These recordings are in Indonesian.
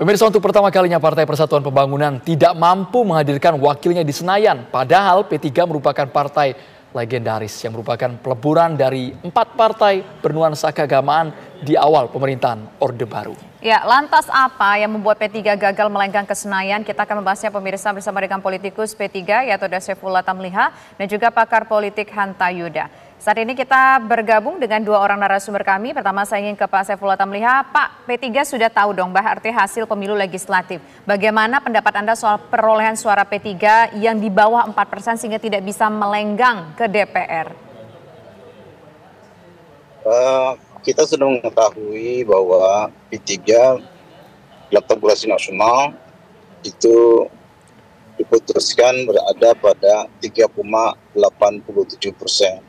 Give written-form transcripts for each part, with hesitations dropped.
Pemirsa, untuk pertama kalinya Partai Persatuan Pembangunan tidak mampu menghadirkan wakilnya di Senayan. Padahal P3 merupakan partai legendaris yang merupakan peleburan dari 4 partai bernuansa keagamaan di awal pemerintahan Orde Baru. Ya, lantas apa yang membuat P3 gagal melenggang ke Senayan? Kita akan membahasnya pemirsa bersama dengan politikus P3 yaitu Saifullah Tamliha dan juga pakar politik Hanta Yuda. Saat ini kita bergabung dengan dua orang narasumber kami. Pertama saya ingin ke Pak Saifullah Tamliha. Pak, P3 sudah tahu dong berarti hasil pemilu legislatif. Bagaimana pendapat Anda soal perolehan suara P3 yang di bawah 4% sehingga tidak bisa melenggang ke DPR? Kita sudah mengetahui bahwa P3 dalam tabulasi nasional itu diputuskan berada pada 3,87%.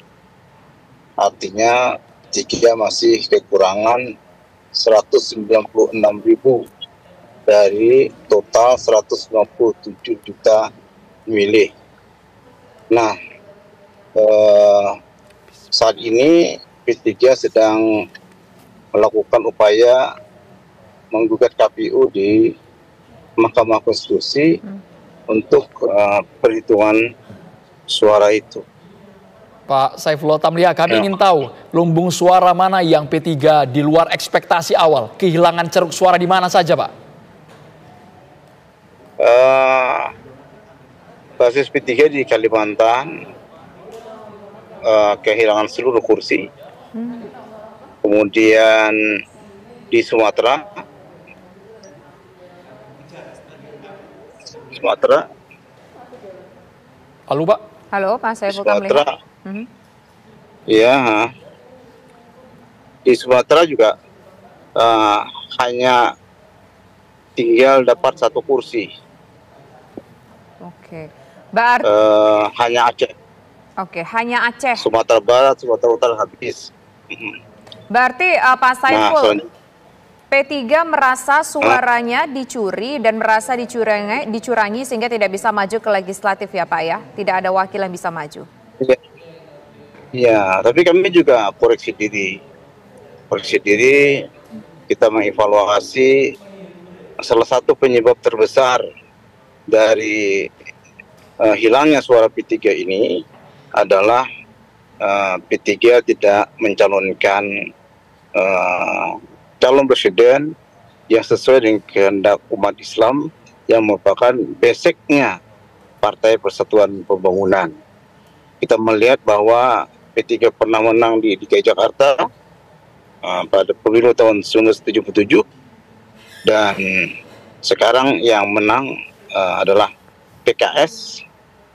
Artinya P3 masih kekurangan 196.000 dari total 197 juta pemilih. Nah, saat ini P3 sedang melakukan upaya menggugat KPU di Mahkamah Konstitusi untuk perhitungan suara itu. Pak Saifullah Tamliha, kami ingin tahu lumbung suara mana yang P3 di luar ekspektasi awal, kehilangan ceruk suara di mana saja, Pak? Basis P3 di Kalimantan kehilangan seluruh kursi. Kemudian di Sumatera. Halo, Pak. Halo, Pak Saifullah Tamliha. Ya, di Sumatera juga hanya tinggal dapat 1 kursi. Oke, berarti hanya Aceh. Oke, hanya Aceh. Sumatera Barat, Sumatera Utara habis. Berarti Pak Saiful, P3 merasa suaranya dicuri dan merasa dicurangi sehingga tidak bisa maju ke legislatif ya Pak ya? Tidak ada wakil yang bisa maju. Ya, tapi kami juga koreksi diri. Kita mengevaluasi salah satu penyebab terbesar dari hilangnya suara P3 ini adalah P3 tidak mencalonkan calon presiden yang sesuai dengan kehendak umat Islam yang merupakan basicnya Partai Persatuan Pembangunan. Kita melihat bahwa P3 pernah menang di DKI Jakarta pada pemilu tahun 1977 dan sekarang yang menang adalah PKS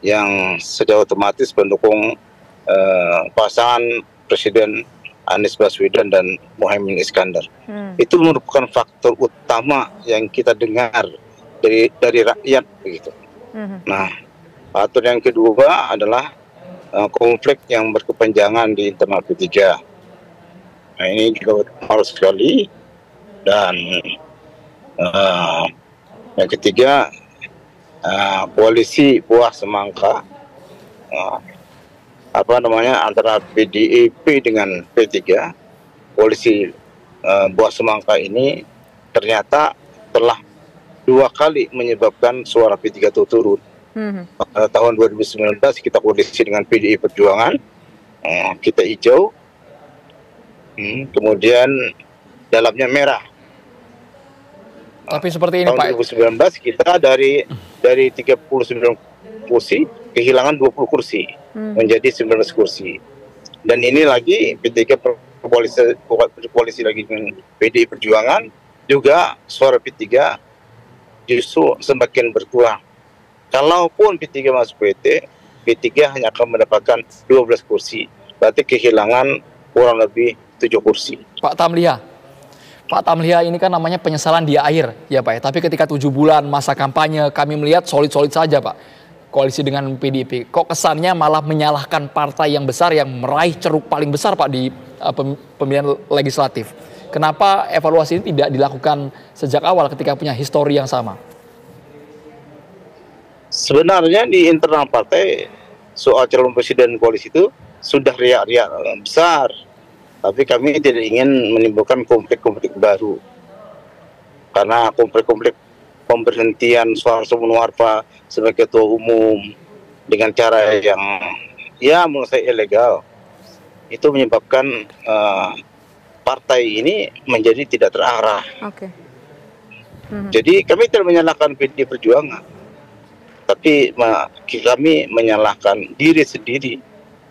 yang secara otomatis mendukung pasangan Presiden Anies Baswedan dan Muhaimin Iskandar. Itu merupakan faktor utama yang kita dengar dari rakyat begitu. Nah, faktor yang kedua adalah konflik yang berkepanjangan di internal P3. Nah, ini juga harus sekali. Dan yang ketiga, koalisi buah semangka antara PDIP dengan P3, koalisi buah semangka ini ternyata telah 2 kali menyebabkan suara P3 itu turun. Pada tahun 2019 kita koalisi dengan PDI Perjuangan, kita hijau, kemudian dalamnya merah. Tapi seperti ini tahun Pak. 2019 kita dari 39 kursi kehilangan 20 kursi menjadi 19 kursi. Dan ini lagi P3 koalisi lagi dengan PDI Perjuangan, juga suara P3 justru semakin berkurang. Kalaupun P3 masuk P3 hanya akan mendapatkan 12 kursi. Berarti kehilangan kurang lebih 7 kursi. Pak Tamliha ini kan namanya penyesalan di akhir ya Pak ya. Tapi ketika 7 bulan masa kampanye kami melihat solid-solid saja Pak. Koalisi dengan PDIP. Kok kesannya malah menyalahkan partai yang besar yang meraih ceruk paling besar Pak di pemilihan legislatif. Kenapa evaluasi ini tidak dilakukan sejak awal ketika punya histori yang sama? Sebenarnya di internal partai soal calon presiden koalisi itu sudah riak-riak besar. Tapi kami tidak ingin menimbulkan konflik-konflik baru. karena konflik-konflik pemberhentian Soeharto Monoarfa sebagai ketua umum dengan cara yang ya menurut saya ilegal, itu menyebabkan partai ini menjadi tidak terarah. Oke. Jadi kami tidak menyalahkan PD Perjuangan, tapi kami menyalahkan diri sendiri.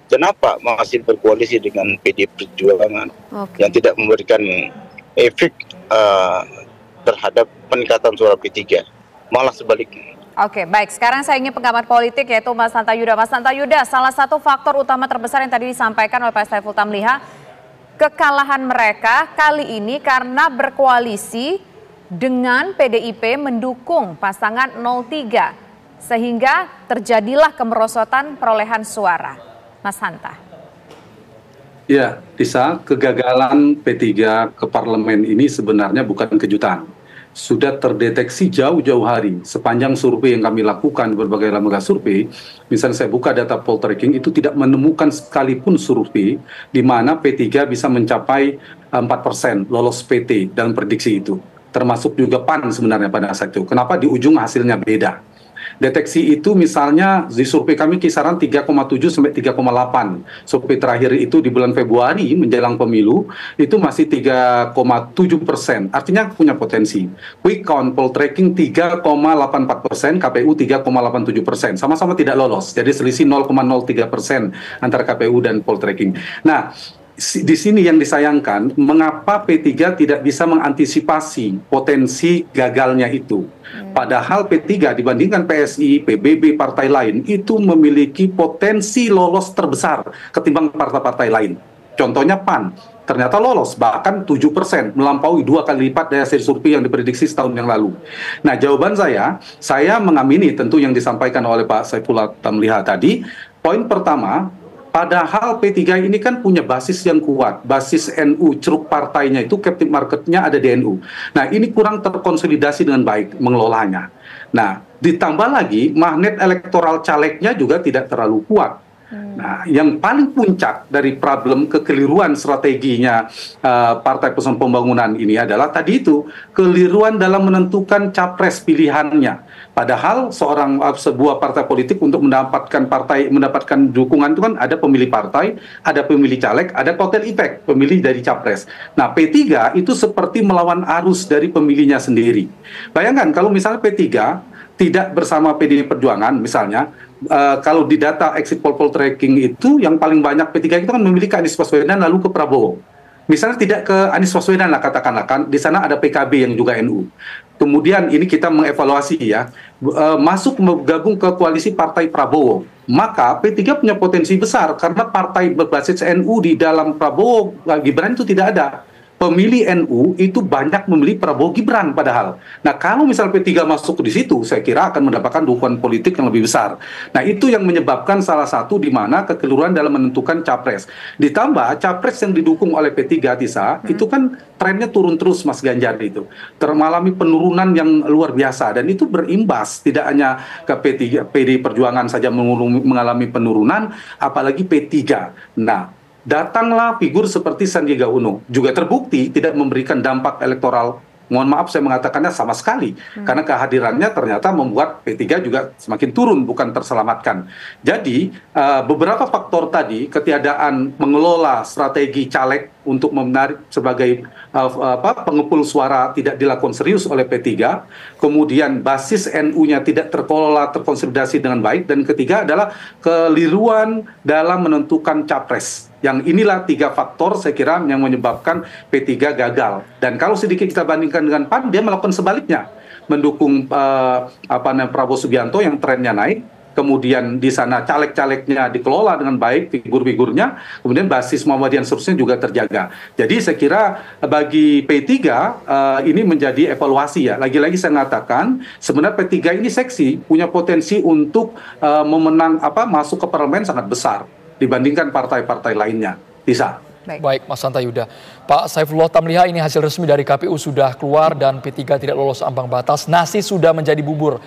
Kenapa masih berkoalisi dengan PD Perjuangan yang tidak memberikan efek terhadap peningkatan suara P3, malah sebaliknya. Oke, baik. Sekarang saya ingin pengamat politik yaitu Mas Hanta Yuda. Mas Hanta Yuda, salah satu faktor utama terbesar yang tadi disampaikan oleh Pak Saiful Tamliha, kekalahan mereka kali ini karena berkoalisi dengan PDIP mendukung pasangan 03, sehingga terjadilah kemerosotan perolehan suara. Mas Hanta. Ya, Tisa, kegagalan P3 ke parlemen ini sebenarnya bukan kejutan. Sudah terdeteksi jauh-jauh hari. Sepanjang survei yang kami lakukan di berbagai lembaga survei, misalnya saya buka data poltreking, itu tidak menemukan sekalipun survei di mana P3 bisa mencapai 4% lolos PT dalam prediksi itu. Termasuk juga PAN sebenarnya pada saat itu. Kenapa di ujung hasilnya beda? Deteksi itu misalnya di survei kami kisaran 3,7 sampai 3,8. Survei terakhir itu di bulan Februari menjelang pemilu itu masih 3,7%. Artinya punya potensi. Quick count poltreking 3,84%, KPU 3,87%. Sama-sama tidak lolos. Jadi selisih 0,03% antara KPU dan poltreking. Nah, di sini yang disayangkan, mengapa P3 tidak bisa mengantisipasi potensi gagalnya itu. Padahal P3 dibandingkan PSI, PBB, partai lain, itu memiliki potensi lolos terbesar ketimbang partai-partai lain. Contohnya PAN, ternyata lolos, bahkan 7%, melampaui 2 kali lipat dari hasil survei yang diprediksi setahun yang lalu. Nah, jawaban saya mengamini tentu yang disampaikan oleh Pak Saiful Tamliha tadi. Poin pertama, padahal P3 ini kan punya basis yang kuat, basis NU, ceruk partainya itu captive marketnya ada di NU. Nah, ini kurang terkonsolidasi dengan baik mengelolanya. Nah, ditambah lagi magnet elektoral calegnya juga tidak terlalu kuat. Nah, yang paling puncak dari problem kekeliruan strateginya Partai Persatuan Pembangunan ini adalah tadi itu, keliruan dalam menentukan capres pilihannya. Padahal sebuah partai politik untuk mendapatkan dukungan itu kan ada pemilih partai, ada pemilih caleg, ada kotel efek pemilih dari capres. Nah, P3 itu seperti melawan arus dari pemilihnya sendiri. Bayangkan kalau misalnya P3 tidak bersama PDI Perjuangan misalnya, kalau di data exit poll tracking itu yang paling banyak P3 itu kan memilih ke Anies Baswedan lalu ke Prabowo. Misalnya tidak ke Anies Baswedan lah katakanlah, kan di sana ada PKB yang juga NU. Kemudian ini kita mengevaluasi ya, masuk bergabung ke koalisi partai Prabowo. Maka P3 punya potensi besar karena partai berbasis NU di dalam Prabowo Gibran itu tidak ada. Pemilih NU itu banyak memilih Prabowo Gibran padahal. Nah, kalau misal P3 masuk di situ, saya kira akan mendapatkan dukungan politik yang lebih besar. Nah, itu yang menyebabkan salah satu di mana kekeliruan dalam menentukan capres. Ditambah capres yang didukung oleh P3, Tisa, itu kan trennya turun terus, Mas Ganjar itu. Mengalami penurunan yang luar biasa dan itu berimbas tidak hanya ke P3, PDI Perjuangan saja mengalami penurunan, apalagi P3. Nah, datanglah figur seperti Sandiaga Uno, juga terbukti tidak memberikan dampak elektoral. Mohon maaf saya mengatakannya sama sekali, karena kehadirannya ternyata membuat P3 juga semakin turun, bukan terselamatkan. Jadi beberapa faktor tadi, ketiadaan mengelola strategi caleg untuk menarik sebagai pengepul suara tidak dilakukan serius oleh P3, kemudian basis NU-nya tidak terkelola, terkonsolidasi dengan baik, dan ketiga adalah keliruan dalam menentukan capres. Yang inilah 3 faktor saya kira yang menyebabkan P3 gagal. Dan kalau sedikit kita bandingkan dengan PAN, dia melakukan sebaliknya, mendukung Prabowo Subianto yang trennya naik. Kemudian di sana caleg-calegnya dikelola dengan baik, figur-figurnya, kemudian basis Muhammadiyah seterusnya juga terjaga. Jadi saya kira bagi P3 ini menjadi evaluasi ya. Lagi-lagi saya mengatakan sebenarnya P3 ini seksi, punya potensi untuk masuk ke parlemen sangat besar dibandingkan partai-partai lainnya. Bisa. Baik, Mas Hanta Yuda. Pak Saifullah Tamliha, ini hasil resmi dari KPU sudah keluar dan P3 tidak lolos ambang batas. Nasi sudah menjadi bubur.